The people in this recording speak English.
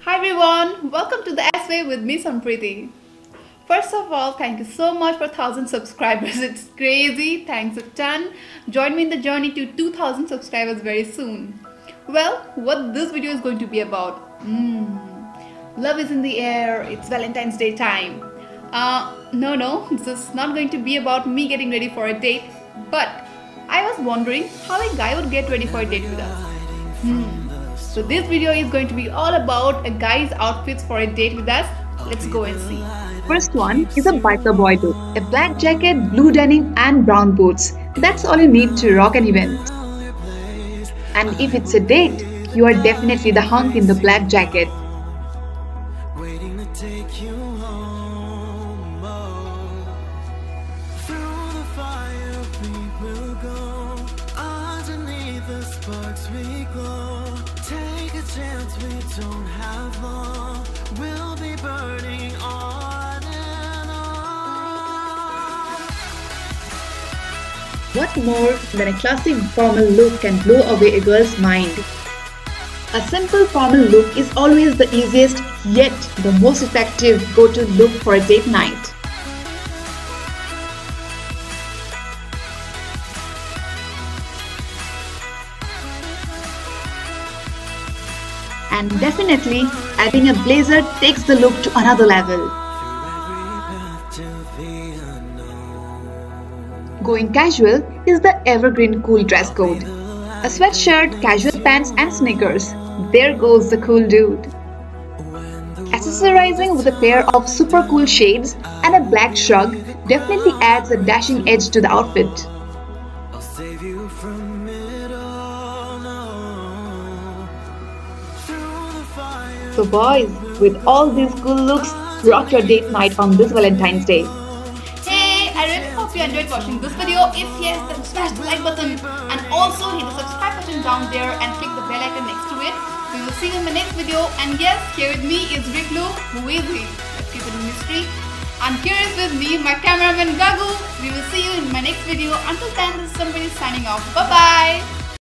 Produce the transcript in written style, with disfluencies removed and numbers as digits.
Hi everyone, welcome to the S-Way with me Sampriti. First of all, thank you so much for 1000 subscribers. It's crazy. Thanks a ton. Join me in the journey to 2000 subscribers very soon. Well, what this video is going to be about? Love is in the air. It's Valentine's Day time. No, this is not going to be about me getting ready for a date. But I was wondering how a guy would get ready for a date with us. So this video is going to be all about a guy's outfits for a date with us. Let's go and see. First one is a biker boy look. A black jacket, blue denim and brown boots. That's all you need to rock an event. And if it's a date, you are definitely the hunk in the black jacket. Take a chance, we don't have long. We'll be burning on and on. What more than a classic formal look can blow away a girl's mind? A simple formal look is always the easiest yet the most effective go-to look for a date night. And definitely, adding a blazer takes the look to another level. Going casual is the evergreen cool dress code. A sweatshirt, casual pants and sneakers. There goes the cool dude. Accessorizing with a pair of super cool shades and a black shrug definitely adds a dashing edge to the outfit. I'll save you from it all, no. So boys, with all these cool looks, rock your date night on this Valentine's Day. Hey, I really hope you enjoyed watching this video. If yes, then smash the like button and also hit the subscribe button down there and click the bell icon next to it. We will see you in my next video. And yes, here with me is Riklu. Who is he? Let's keep it a mystery. And here is with me my cameraman Gagu. We will see you in my next video. Until then, this is somebody signing off. Bye bye.